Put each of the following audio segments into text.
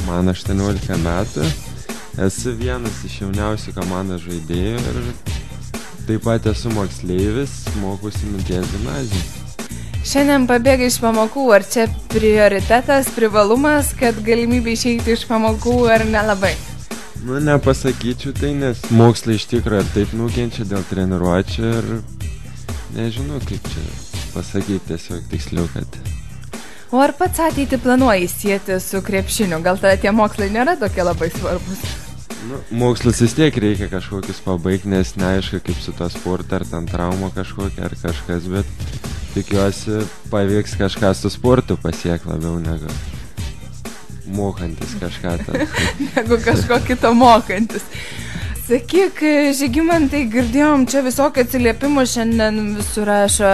man 18 metų. Esu vienas iš jauniausių komandos žaidėjų ir taip pat esu moksleivis, mokusi Minties gimnazijoje. Šiandien pabėgai iš pamokų, ar čia prioritetas, privalumas, kad galimybė išeiti iš pamokų, ar nelabai? Nu, nepasakyčiau tai, nes mokslai iš tikrųjų ir taip nukenčia dėl treniruočių ir nežinau, kaip čia pasakyti tiesiog tiksliau, kad... O ar pats ateitį planuoji sieti su krepšiniu? Gal tada tie mokslai nėra tokie labai svarbus? Nu, mokslus vis tiek reikia kažkokius pabaigti, nes neaišku, kaip su to sportu, ar ten trauma kažkokia, ar kažkas, bet tikiuosi pavyks kažką su sportu pasiekti labiau negu mokantis kažką. Negu kažko kito mokantis. Sakyk, Žygimantai, girdėjom čia visokių atsiliepimų, šiandien visur rašo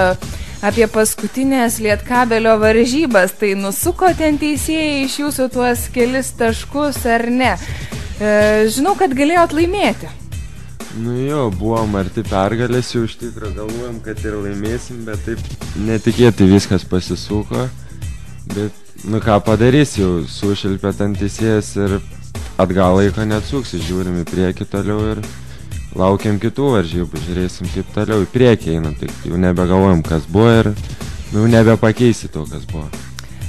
apie paskutinės Lietkabelio varžybas. Tai nusuko ten teisėjai iš jūsų tuos kelis taškus ar ne? Žinau, kad galėjot laimėti. Nu jo, buvom arti pergalės, jau iš tikrųjų galvojom, kad ir laimėsim, bet taip netikėtai viskas pasisuko. Bet, nu ką padarys, jau sušilpė ten teisėjas ir atgal laiko neatsuksi, žiūrim į priekį toliau ir laukiam kitų varžybų, žiūrėsim kaip toliau į priekį einam, tik jau nebegalvojam, kas buvo ir nu nebepakeisi to, kas buvo.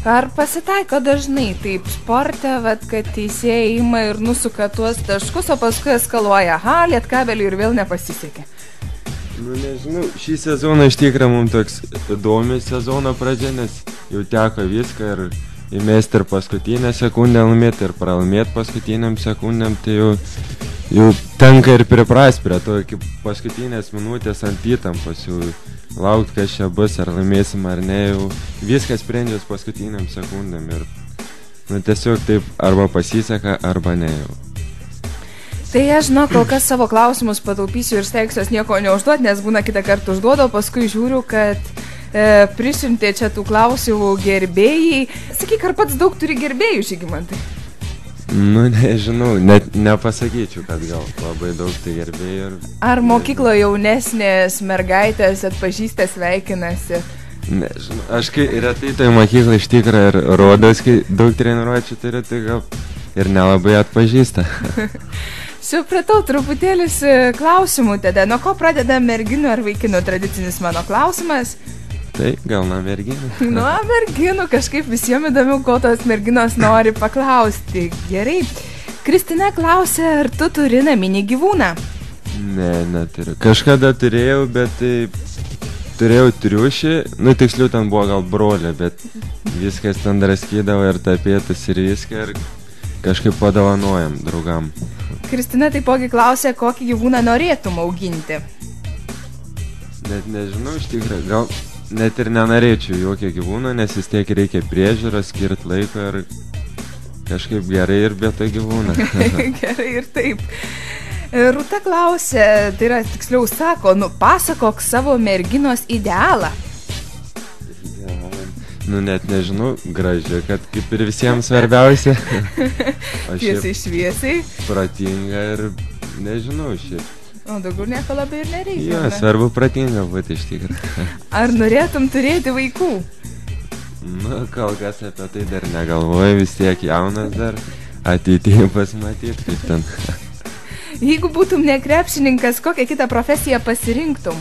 Ar pasitaiko dažnai taip sporte, kad teisėjai ima ir nusuka tuos taškus, o paskui eskaluoja, Lietkabeliui ir vėl nepasisekė? Nu nežinau, šį sezoną iš tikrųjų mums toks įdomi sezono pradžia, nes jau teko viską ir įmesti ir paskutinę sekundę laimėti ir pralaimėti paskutiniam sekundėm, tai jau tenka ir priprast prie to iki paskutinės minutės ant įtampos, jau laukti, kas čia bus, ar laimėsim ar ne, jau viskas sprendžias paskutiniam sekundėm ir nu tiesiog taip arba pasiseka, arba ne jau. Tai aš, kol kas savo klausimus pataupysiu ir stengsiuos nieko neužduoti, nes būna kitą kartą užduodu, o paskui žiūriu, kad prisiuntė čia tų klausimų gerbėjai. Sakyk, ar pats daug turi gerbėjų, Žygimantai? Nu, nežinau, net nepasakyčiau, kad gal labai daug tai gerbėjų. Ar mokykloje jaunesnės mergaitės atpažįsta, sveikinasi? Nežinau, aš kai retai tai mokyklą iš tikrųjų ir rodos, kai daug treniruočių turiu, tai gal ir nelabai atpažįsta. Supratau, truputėlis klausimų tada. Nuo ko pradeda merginų ar vaikinų tradicinis mano klausimas? Tai gal nuo merginų. Nuo merginų, kažkaip visiems įdomiau, ko tos merginos nori paklausti. Gerai. Kristina klausė, ar tu turi naminį gyvūną? Ne, neturiu. Kažkada turėjau, bet tai turėjau triušį, nu tiksliau ten buvo gal brolė, bet viskas ten draskydavo ir tapėtus ir viską ir kažkaip padovanojam draugam. Kristina taipogi klausė, kokį gyvūną norėtum auginti. Net nežinau, iš tikrųjų, gal net ir nenorėčiau jokio gyvūno, nes vis tiek reikia priežiūros, skirti laiko ir kažkaip gerai ir be to gyvūną. Gerai ir taip. Rūta klausė, tai yra tiksliau sako, pasakok savo merginos idealą. Nu net nežinau, graži, kad kaip ir visiems svarbiausia. Tiesiai šviesiai. Protinga ir nežinau šiaip. O daugiau nieko labai ir nereikia. Jo, svarbu protinga būti iš tikrųjų. Ar norėtum turėti vaikų? Nu, kol kas apie tai dar negalvoju, vis tiek jaunas dar, ateityje pasimatyti kaip ten. Jeigu būtum ne krepšininkas, kokią kitą profesiją pasirinktum?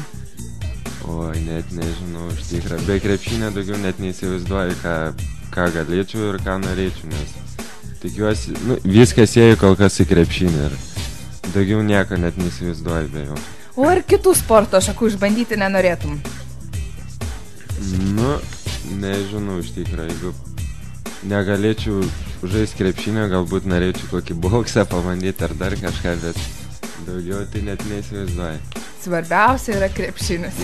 Oi, net nežinau, iš tikrųjų. Be krepšinio daugiau net neįsivaizduoju, ką galėčiau ir ką norėčiau, nes tikiuosi, viskas ėjo kol kas į krepšinį ir daugiau nieko net neįsivaizduoju be jo. O ar kitų sporto šakų išbandyti nenorėtum? Nu, nežinau, iš tikrųjų, jeigu negalėčiau žaisti krepšinio, galbūt norėčiau kokį boksą pabandyti ar dar kažką, bet daugiau tai net neįsivaizduoju. Svarbiausia yra krepšinis.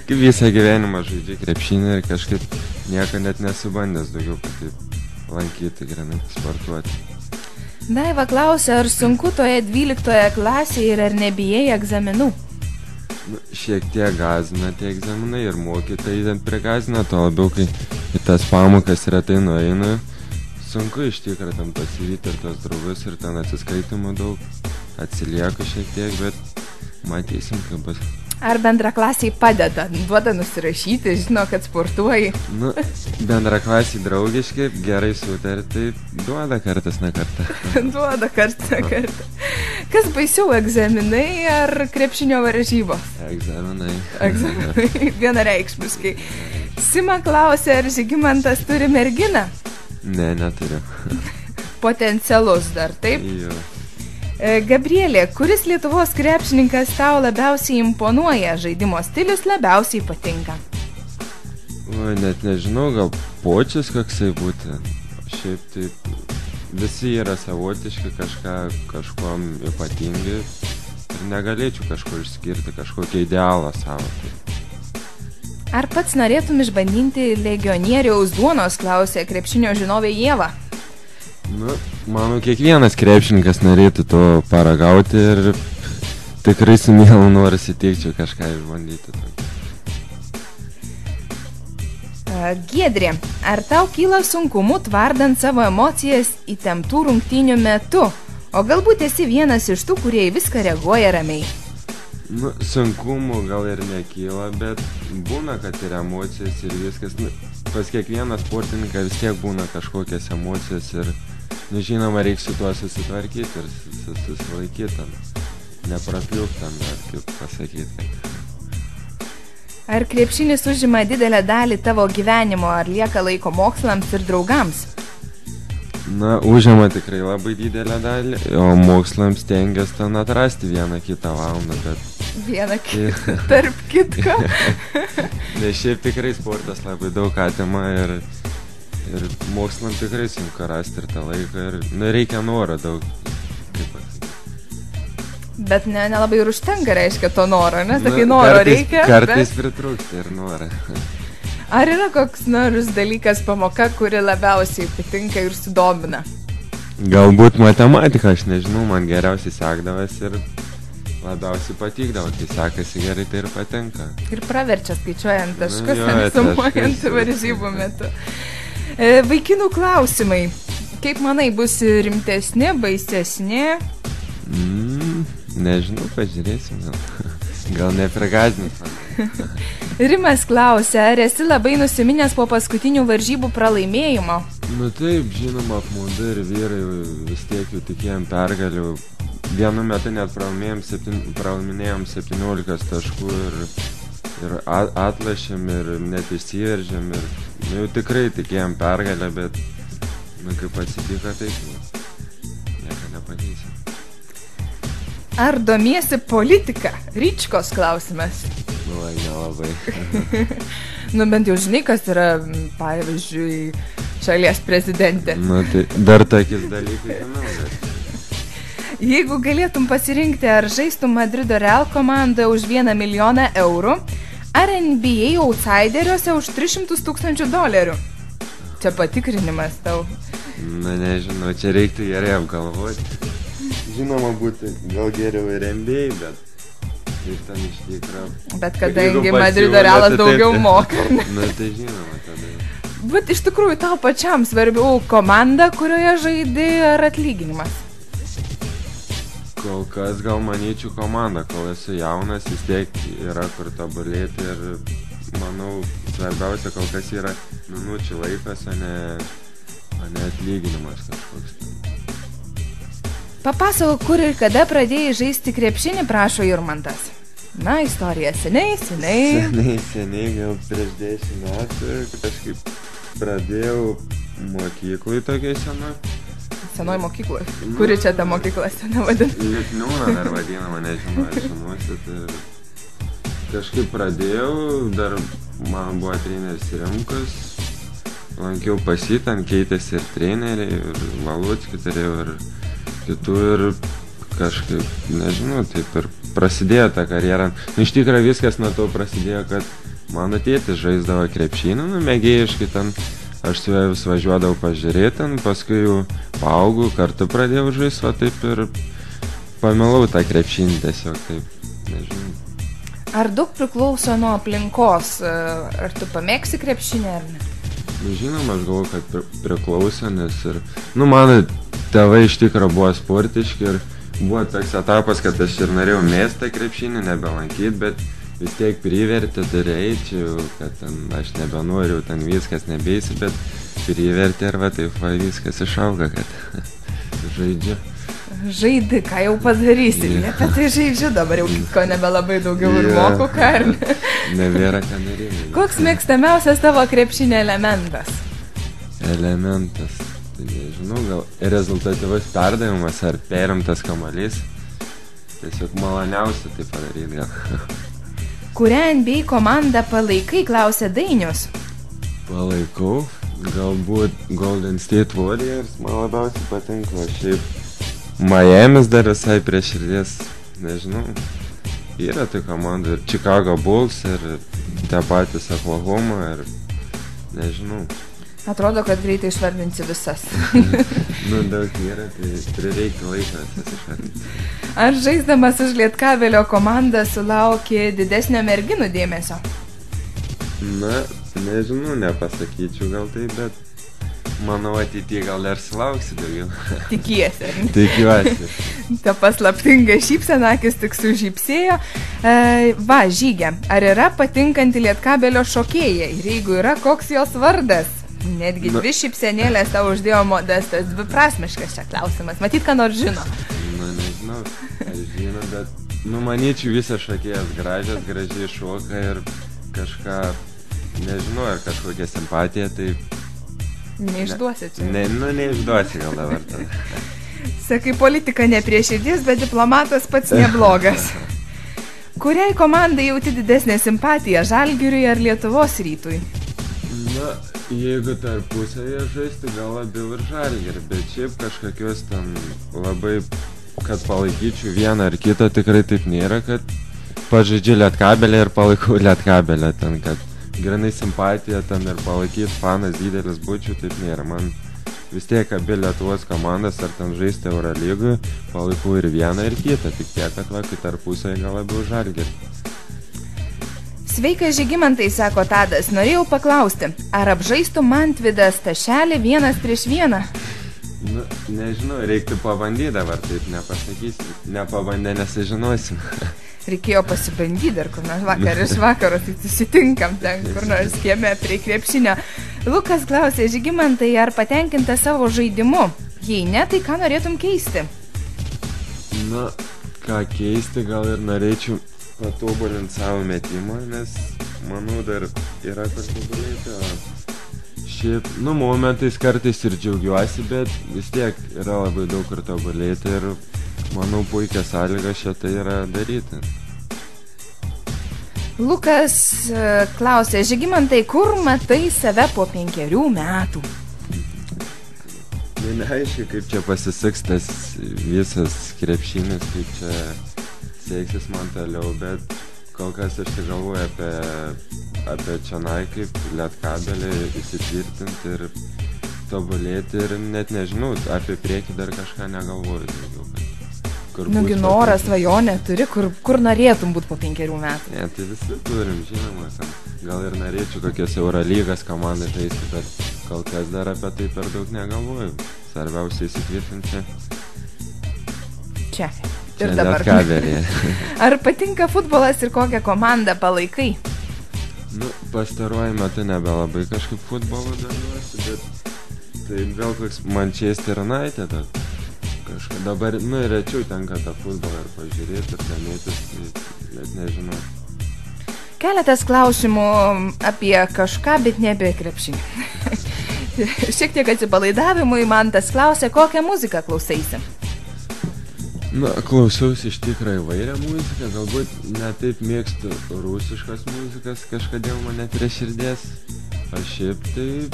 Kaip visą gyvenimą žaidžiu krepšinį ir kažkaip nieko net nesubandęs daugiau taip lankyti, grinai sportuoti. Daiva klausė, ar sunku toje 12 klasėje ir ar nebijai egzaminų? Šiek tiek gąsdina tie egzaminai ir mokytojai ten prigąsdina, tuo labiau, kai į tas pamokas retai nueinu. Sunku iš tikrųjų ten pasivyti ir tos draugus ir ten atsiskaitimų daug. Atsilieku šiek tiek, bet matysim, kaip bus. Ar bendraklasiai padeda, duoda nusirašyti, žino, kad sportuoji? Nu, bendraklasiai draugiški, gerai sutarti, tai duoda kartas ne kartą. Duoda kartas ne kartą. Kas baisiau, egzaminai ar krepšinio varžybos? Egzaminai. Vienareikšmiškai. Sima klausė, ar Žygimantas turi merginą? Ne, neturiu. Potencialus dar, taip? Jo. Gabrielė, kuris Lietuvos krepšininkas tau labiausiai imponuoja, žaidimo stilius labiausiai patinka? O, net nežinau, gal Počis koksai būtų. Šiaip taip, visi yra savotiški, kažkuom ypatingi ir negalėčiau kažkur išskirti kažkokį idealą savo. Ar pats norėtum išbandinti legionieriaus duonos, klausė krepšinio žinovė Ieva? Nu, manau, kiekvienas krepšininkas norėtų to paragauti ir tikrai su mielu noru sutikčiau kažką išbandyti. Giedrė, ar tau kyla sunkumų tvardant savo emocijas įtemptų rungtynių metu? O galbūt esi vienas iš tų, kurie į viską reaguoja ramiai? Nu, sunkumų gal ir nekyla, bet būna, kad ir emocijos ir viskas. Nu, pas kiekvieną sportininką vis tiek būna kažkokias emocijas ir žinoma, reikia su tuo susitvarkyti ir susilaikyti tam, neprapliūk tam, ar kaip pasakyti. Ar krepšinis užima didelę dalį tavo gyvenimo, ar lieka laiko mokslams ir draugams? Na, užima tikrai labai didelę dalį, o mokslams stengiasi ten atrasti vieną kitą valandą, bet... Vieną kitą, tarp kitką. Nes šiaip tikrai sportas labai daug atima ir mokslam tikrai sunku rasti ir tą laiką ir reikia noro daug, kaip pasakyti. Bet nelabai ir užtenka, reiškia, to noro, nes takai noro reikia. Kartais pritrūksta ir norą. Ar yra koks nors dalykas pamoka, kuri labiausiai patinka ir sudomina? Galbūt matematika, aš nežinau, man geriausiai sekdavas ir labiausiai patikdavo, kai sekasi gerai, tai ir patinka. Ir praverčia skaičiuojant taškus, nesumuojant varžybų metu. Vaikinų klausimai. Kaip manai, bus rimtesni, baisesni? Nežinau, pažiūrėsim. Gal neprigąsdins. Rimas klausia, ar esi labai nusiminęs po paskutinių varžybų pralaimėjimo? Nu taip, žinoma, apmaudu ir vyrai vis tiek jau tikėjom pergalių. Vienu metu net pralaiminėjom 17 taškų ir atlašėm ir net išsiveržėm ir jau tikrai tikėjom pergalę, bet kaip atsitiko, taip nieko nepakeisi. Ar domiesi politika? Ryčkos klausimas. Oi, nelabai. Nu, bent jau žinai, kas yra, pavyzdžiui, šalies prezidentė. Nu, tai dar tokius dalykai, bet... Jeigu galėtum pasirinkti, ar žaistum Madrido Real komandoje už 1 milijoną eurų, ar NBA outsideriuose už $300,000? Čia patikrinimas tau. Na, nežinau, čia reiktų gerai apgalvoti. Žinoma, būtų gal geriau ir NBA, bet ir ten iš tikrųjų. Bet kadangi Madrido Realas daugiau moka. Na, tai žinoma tada. Bet iš tikrųjų tau pačiam svarbiau komanda, kurioje žaidi, ar atlyginimas? Kol kas gal manyčiau komanda, kol esu jaunas, vis tiek yra kur tobulėti ir manau svarbiausia kol kas yra minučių laikas, o ne atlyginimas kažkoks. Papasakok, kur ir kada pradėjai žaisti krepšinį, prašo Jurmantas. Na, istorija seniai. Seniai, gal prieš 10 metų kažkaip pradėjau mokyklai tokiai senai. Senoj mokykloje. Kuri čia ta mokykla sena vadina? Liutniūną dar vadinama, nežinau, ar žinosit. Kažkaip pradėjau, dar man buvo treneris Rimkus, lankiau pas jį, ten keitėsi ir treneriai, ir Valuckį turėjau, ir kitų, ir kažkaip, nežinau, taip ir prasidėjo ta karjera. Iš tikrųjų viskas nuo to prasidėjo, kad mano tėtis žaisdavo krepšinį, mėgėjiškai ten. Aš su juo vis važiuodavau pažiūrėti, paskui jau paaugau, kartu pradėjau žaisti, o taip ir pamilau tą krepšinį tiesiog, taip, nežinau. Ar daug priklauso nuo aplinkos? Ar tu pamėgsi krepšinį ar ne? Žinoma, aš galvoju, kad priklauso, nes ir, mano tėvai iš tikrųjų buvo sportiški ir buvo toks etapas, kad aš ir norėjau mėsti krepšinį, nebelankyti, bet vis tiek privertė, dar eičiau, kad ten aš nebenoriu, ten viskas nebeisi, bet privertė ir va taip va viskas išauga, kad žaidžiu. Žaidi, ką jau padarysi, apie tai žaidžiu, dabar jau ko nebelabai daugiau ir moku, ką ar ne? Nebėra ką norėjau. Koks mėgstamiausias tavo krepšinio elementas? Elementas, tai nežinau, gal rezultatyvus perdavimas ar perimtas kamuolys. Tiesiog maloniausia tai padaryti gal. Kurią NBA komandą palaikai, klausė Dainius? Palaikau, galbūt Golden State Warriors man labiausiai patinka, šiaip Miamis dar visai prie širdies, nežinau, yra tai komanda ir Chicago Bulls ir tie patys Oklahoma ir nežinau. Atrodo, kad greitai išvardinsi visas. Daug yra, tai prireikia laiko visas išvardinti. Ar žaisdamas už Lietkabelio komandą sulaukė didesnio merginų dėmesio? Na, nežinau, nepasakyčiau gal tai, bet manau, ateityje gal ir sulauksi daugiau. Tikiesi, ar ne? Tikiuosi. Ta paslaptinga šypsena, akis tik sužypsėjo. Va, Žygė, ar yra patinkanti Lietkabelio šokėja? Ir jeigu yra, koks jos vardas? Netgi dvi šypsenėlės tau uždėjo Modestas, dviprasmiškas čia klausimas. Matyt, ką nors žino. Nežinau, aš žino, bet manyčiau visas šokėjas gražias, gražiai šoka ir kažką, nežinau, ar kažkokia simpatija, tai neišduosi čia. Neišduosi gal dabar tada. Sakai, politika ne prie širdies, bet diplomatas pats neblogas. Kuriai komandai jauti didesnė simpatija, Žalgiriui ar Lietuvos Rytui? Na, jeigu tarpusavėje žaisti, gal labiau ir Žalgirį, bet šiaip kažkokios ten labai, kad palaikyčiau vieną ar kitą, tikrai taip nėra, kad pažaidžiu Lietkabelį ir palaikau Lietkabelį ten, kad grinai simpatija ten ir palaikyt fanas didelis būčiau, taip nėra. Man vis tiek abi Lietuvos komandas ar ten žaisti Eurolygui, palaikau ir vieną ir kitą, tik tiek, kad va, kai tarpusai gal labiau Žalgirį. Sveikas Žygimantai, sako Tadas, norėjau paklausti, ar apžaistų Mantvydas Stašelį 1-1? Nu, nežinau, reiktų pabandyti dabar, taip nepasakysi, nepabandę nesižinosim. Reikėjo pasibandyti dar kur nors vakar iš vakaro, tai susitinkam ten kur nors kieme prie krepšinio. Lukas klausė, Žygimantai, ar patenkinta savo žaidimu? Jei ne, tai ką norėtum keisti? Na, ką keisti, gal ir norėčiau patobulinti savo metimą, nes manau dar yra kur tobulėti, o šiaip, momentais kartais ir džiaugiuosi, bet vis tiek yra labai daug kur tobulėti ir manau puikia sąlyga šitą yra daryti. Lukas klausė, Žygimantai, kur matai save po 5 metų? Neaišku, kaip čia pasiseks tas visas krepšinis, kaip čia seksis man toliau, bet kol kas aš tik galvoju apie čionai, kaip Lietkabelį įsitvirtinti ir tobulėti ir net nežinau, apie priekį dar kažką negalvoju daugiau. Nugi norą, svajonę turi, kur norėtum būti po 5 metų? Ne, tai visi turim, žinoma, gal ir norėčiau kokios Eurolygas komandą žaisti, bet kol kas dar apie tai per daug negalvoju. Svarbiausia įsitvirtinti čia. Ir dabar. Lietkabelį. Ar patinka futbolas ir kokią komandą palaikai? Pastaruoju metu nebelabai kažkaip futbolo domiuosi, bet taip gal koks Manchester United kažką. Dabar, rečiau tenka tą futbolą ir pažiūrėti ir domėtis, bet nežinau. Keletas klausimų apie kažką, bet ne apie krepšinį. Šiek tiek atsipalaidavimui Mantas klausė, kokią muziką klausaisi? Klausiausi iš tikrą įvairią muziką, galbūt netaip mėgstu rusiškas muzikas, kažkodėl mane prie širdies. Aš šiaip taip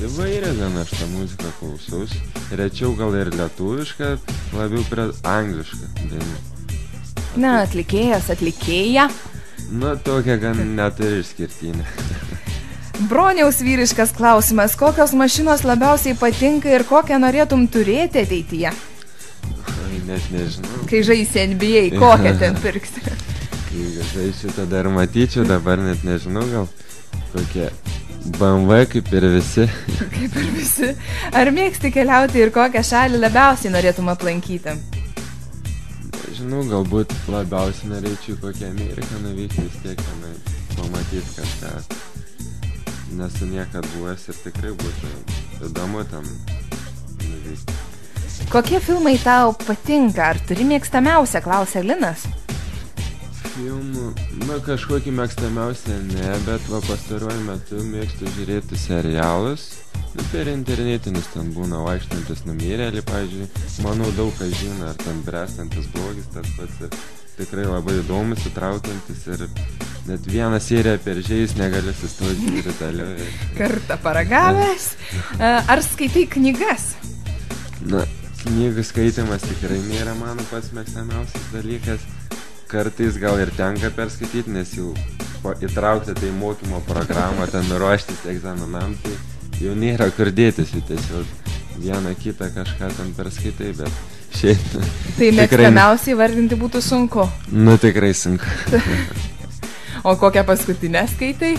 įvairią gan aš tą muziką klausiausi. Rečiau gal ir lietuvišką, labiau prie anglišką dainų. Atlikėja? Tokia gan net ir išskirtinė. Broniaus vyriškas klausimas, kokios mašinos labiausiai patinka ir kokią norėtum turėti ateityje? Net nežinau. Kai žaisi NBA, kokią ten pirksi? Kai žaisiu, tada ir matyčiau, dabar net nežinau, gal kokie BMW kaip ir visi. Kaip ir visi. Ar mėgsti keliauti ir kokią šalį labiausiai norėtum aplankyti? nežinau, galbūt labiausiai norėčiau kokią Ameriką nuvykti, vis tiek tenai pamatyti kažką. Nesu niekad buvęs ir tikrai būtų įdomu tam nuvykti. Kokie filmai tau patinka? Ar turi mėgstamiausią, klausia Linas? Filmų, kažkokį mėgstamiausią ne, bet pastaruoju metu mėgstu žiūrėti serialus. Per internetinis ten būna vaikštantis numirėlį, pavyzdžiui. Manau, daug kas žino, ar ten bręstantis blogis, tas pats ir tikrai labai įdomus, įtraukiantis ir net vieną seriją per žiais negali sustoti ir toliau. Kartą paragavęs. Ar skaitai knygas? Knygų skaitimas tikrai nėra mano pats mėgstamiausias dalykas. Kartais gal ir tenka perskaityti, nes jau įtraukti tai mokymo programą, ten ruoštis egzaminam, tai jau nėra kur dėtis, jau tiesiog vieną kitą kažką ten perskaitai, bet šiaip... Tai mėgstamiausiai vardinti būtų sunku? Tikrai sunku. O kokią paskutinę skaitai?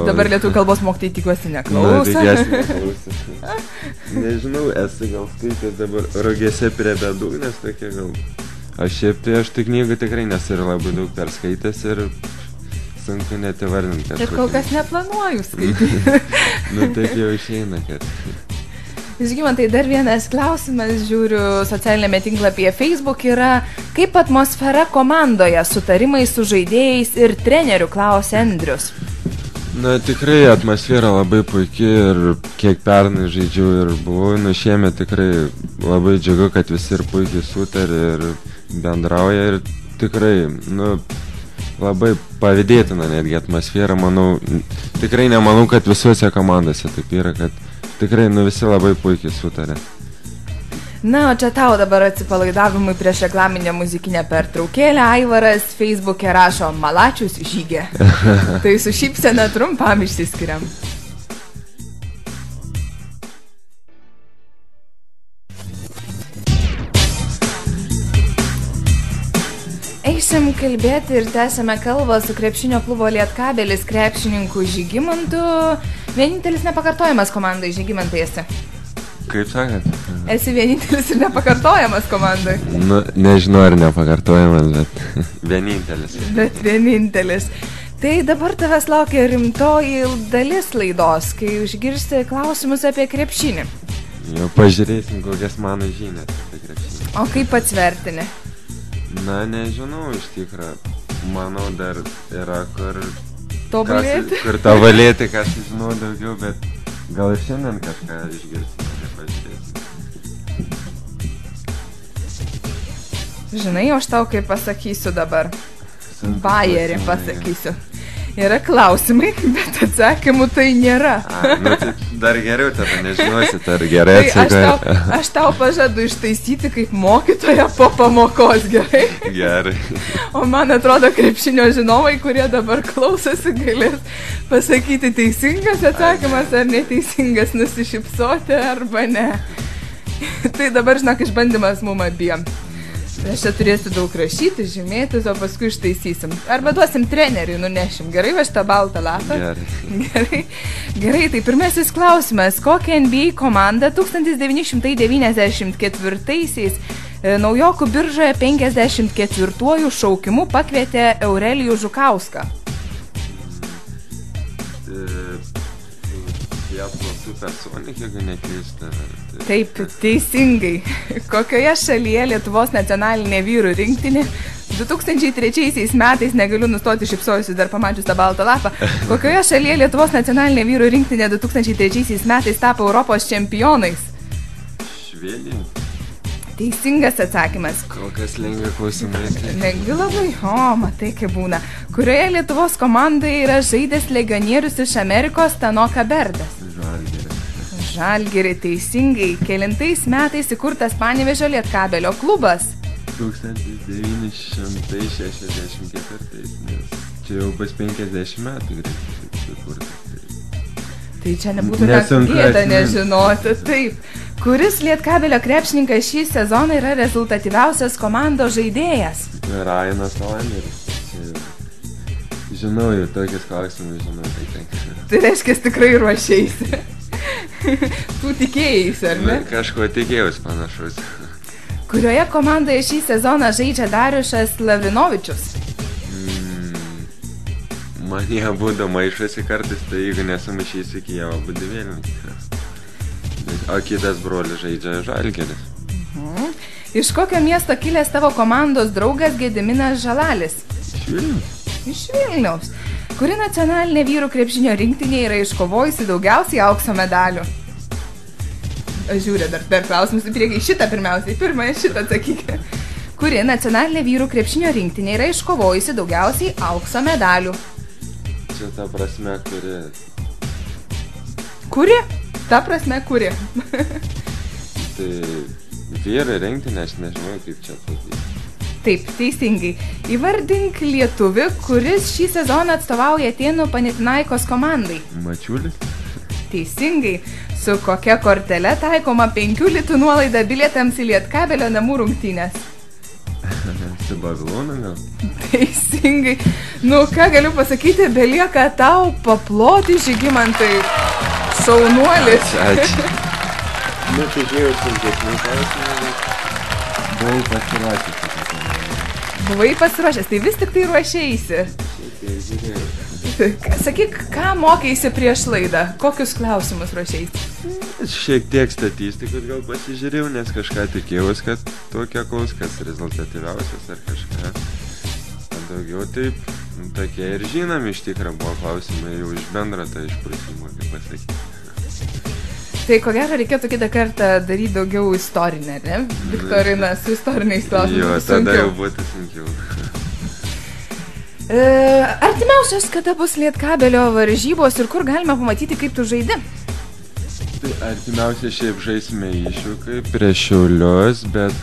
Dabar lietuvių kalbos mokytojai tikiuosi neklauso. Tikiuosi neklauso. Nežinau, esu gal skaitęs dabar Rogėse prie bedugnės, tokia gal... Aš šiaip tai aš tų knygų tikrai nesu ir labai daug perskaitęs ir sunku net įvardinti kažkokį. Ir kol kas neplanuoju skaityti. Taip jau išeina, kad... Žygimantai, dar vienas klausimas, žiūriu socialinėme tinklapyje Facebook, yra kaip atmosfera komandoje, sutarimai su žaidėjais ir treneriu, klausia Andrius. Tikrai atmosfera labai puikiai ir kiek pernai žaidžiau ir buvau, šiemet tikrai labai džiugu, kad visi ir puikiai sutarė ir bendrauja ir tikrai, labai pavydėtina netgi atmosfera, manau, tikrai nemanau, kad visuose komandose taip yra, kad tikrai, visi labai puikiai sutarė. O čia tau dabar atsipalaidavimui prieš reklaminę muzikinę pertraukėlę. Aivaras Facebook'e rašo Malačius žygė. Tai su šypsena trumpam išsiskiriam. Eisim kalbėti ir tęsime kalbą su krepšinio klubo Lietkabelis krepšininku Žygimantu. Vienintelis nepakartojamas komandai, Žygimantai, esi. Kaip sakant? Esi vienintelis ir nepakartojamas komandai. Nežinau, ar nepakartojamas, bet vienintelis. Bet vienintelis. Tai dabar tavęs laukia rimtoji dalis laidos, kai išgirsti klausimus apie krepšinį. Jau pažiūrėsim, kokias mano žinias apie krepšinį. O kaip pats vertini? Nežinau, iš tikrųjų. Manau, dar yra kur... Tobulėti? Kur tobulėti, ką žinau daugiau, bet gal ir šiandien kažką išgirsim, tai pažiūrėsim. Žinai, aš tau kaip pasakysiu dabar. Bajerį pasakysiu. Yra klausimai, bet atsakymų tai nėra. Tai dar geriau tada nežinosit, ar gerai atsakai. Aš tau pažadu ištaisyti kaip mokytoja po pamokos, gerai? Gerai. O man atrodo, krepšinio žinovai, kurie dabar klausosi, galės pasakyti teisingas atsakymas ar neteisingas, nusišypsoti arba ne. Tai dabar, žinok, išbandymas mum abiem. Aš čia turėsiu daug rašyti, žymėtis, o paskui ištaisysim. Arba duosim treneriui, nunešim. Gerai, va šitą baltą lapą? Gerai, tai pirmasis klausimas. Kokią NBA komandą 1994-aisiais Naujokų biržoje 54-uoju šaukimu pakvietė Eurelijų Žukauską? Supersonic, jeigu neklysta. Taip, teisingai. Kokioje šalyje Lietuvos nacionalinė vyrų rinktinė 2003 metais, negaliu nustoti šypsojusi dar pamačius tą baltą lapą, kokioje šalyje Lietuvos nacionalinė vyrų rinktinė 2003 metais tapo Europos čempionais? Švedija. Teisingas atsakymas. Kol kas lengvi klausimai. Lengvi labai? O, matai, kaip būna. Kurioje Lietuvos komandai yra žaidęs legionierius iš Amerikos Tanoka Berdas? Žalgirį, teisingai. Kelintais metais įkurtas Panevėžio Lietkabelio klubas? 1964, nes čia jau bus 50 metų greitai įkurtas. Tai čia nebūtų gėda nežinoti, taip. Kuris Lietkabelio krepšininkas šį sezoną yra rezultatyviausias komandos žaidėjas? Rajanas Oileris. Žinau, jau tokius klausimus žinau. Tai reiškia, tikrai ruošeisi. Tu tikėjaisi, ar ne? Kažko tikėjaus panašus. Kurioje komandoje šį sezoną žaidžia Dariušas Lavrinovičius? Man jie būdo maišosi kartais, tai jeigu nesumaišys iki jau būdų Vilnius. O kitas brolis žaidžia Žalgiris. Iš kokio miesto kilęs tavo komandos draugas Gediminas Žalalis? Iš Vilnius. Iš Vilniaus. Kuri nacionalinė vyrų krepšinio rinktinė yra iškovojusi daugiausiai aukso medalių? Žiūrė, dar klausimus į priekį. Šitą pirmiausiai. Pirmąją šitą atsakykė. Kuri nacionalinė vyrų krepšinio rinktinė yra iškovojusi daugiausiai aukso medalių? Čia ta prasme, kuri... Kuri? Ta prasme, kuri? Tai vyrai rinktinė, aš nežinau, kaip čia atsakyti. Taip, teisingai. Įvardink lietuvį, kuris šį sezoną atstovauja Atėnų Panathinaikos komandai. Mačiulis? Teisingai. Su kokia kortele taikoma 5 litų nuolaida bilietams į Lietkabelio namų rungtynės? Su Babilonu gal? Teisingai. Nu, ką galiu pasakyti, belieka tau paploti, Žygimantai. Šaunuolis. Ačiū. Nu, tai žiūrėjau sunkesnių klausimų, buvau pasirašęs. Buvai pasiruošęs, tai vis tik tai ruošėjaisi. Tai žiūrėjau. Sakyk, ką mokėisi prieš laidą? Kokius klausimus ruošėjaisi? Šiek tiek statistikos gal pasižiūrėjau, nes kažką tikėjaus, kad tokia klaus, kas rezultatyviausias ar kažką. Daugiau taip, tokie ir žinomi iš tikrą buvo klausimai jau iš bendro tą išprusimo, kaip pasakyti. Tai ko gero reikėtų kitą kartą daryti daugiau istorinę, ne? Viktorina su istoriniais klausimais. Jo, tada jau būtų sunkiau. Artimiausios kada bus Lietkabelio varžybos ir kur galime pamatyti, kaip tu žaidi? Tai artimiausia šiaip žaisime Iššūkai prieš Šiaulius, bet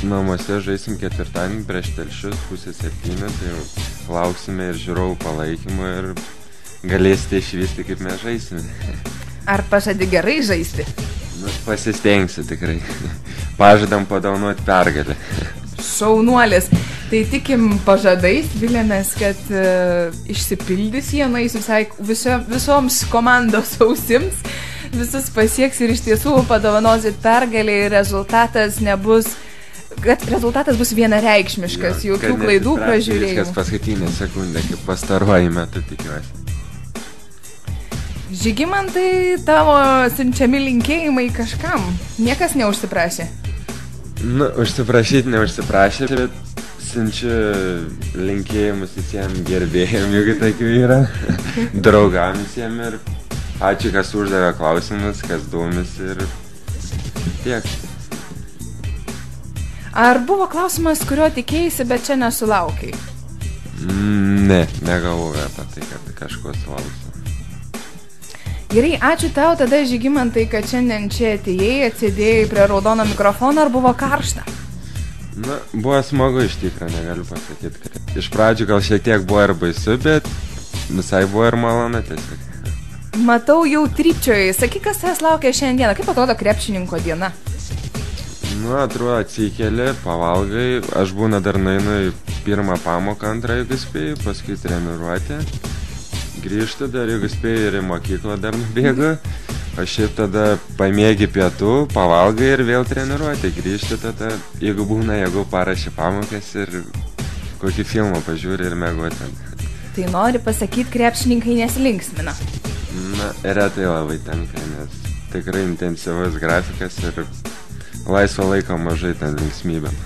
namuose žaisim ketvirtadienį prieš Telšius 6:30, tai jau lauksime ir žiūrovų palaikymo ir galėsite išvysti, kaip mes žaisime. Ar pažadi gerai žaisti? Nu, pasistengsiu tikrai. Pažadam padaunuoti pergalę. Šaunuolis. Tai tikim pažadais, vilėmės, kad išsipildys jie, nueis visoms komandos ausims, visus pasieks ir iš tiesų padovanosit pergalę ir rezultatas bus vienareikšmiškas, jokių klaidų pražiūrėjimų. Viskas paskutinė sekundė, kaip pastaruoju metu tikiuosi. Žygimantai, tavo siunčiami linkėjimai kažkam, niekas neužsiprašė? Nu, užsiprašyti neužsiprašė, bet siunčiu linkėjimus visiems gerbėjams, jeigu tokių yra, draugams visiems ir ačiū, kas uždavė klausimus, kas domisi ir tiek. Ar buvo klausimas, kurio tikėjaisi, bet čia nesulaukai? Ne, negalvoju apie tai, kad kažko sulauksiu. Gerai, ačiū tau tada, Žygimantai, kad šiandien čia atėjai, atsėdėjai prie raudono mikrofono, ar buvo karšta? Na, buvo smagu iš tikrųjų, negaliu pasakyti, kad iš pradžių gal šiek tiek buvo ir baisu, bet visai buvo ir malonu tiesiog. Matau jau trypčiojai, sakyk, kas tavęs laukia šiandieną, kaip atrodo krepšininko diena? Nu, atrodo, atsikeli, pavalgai, aš būna dar nueinu į pirmą pamoką, antrą, jeigu spėju, paskui treniruotę. Grįžtu dar, jeigu spėju, ir į mokyklą dar nubėgu, o šiaip tada pamėgi pietų, pavalgai ir vėl treniruoti, grįžti tada, jeigu būna, jeigu parašy pamokas ir kokį filmą pažiūri ir mėgoti. Tai nori pasakyti, krepšininkai nesilinksmina? Na, retai labai tenka, nes tikrai intensyvus grafikas ir laisvo laiko mažai ten linksmybėm.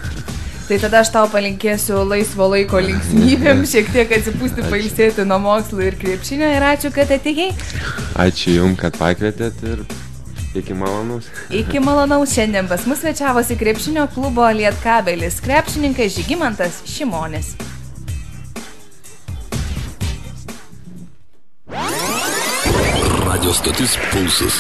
Tai tada aš tau palinkėsiu laisvo laiko linksmybėm, šiek tiek atsipūsti, pailsėti nuo mokslo ir krepšinio ir ačiū, kad atėjai. Ačiū jums, kad pakvietėt ir iki malonaus. Iki malonaus. Šiandien pas mus svečiavosi krepšinio klubo Lietkabelis krepšininkas Žygimantas Šimonis. Radio stotis Pulsas.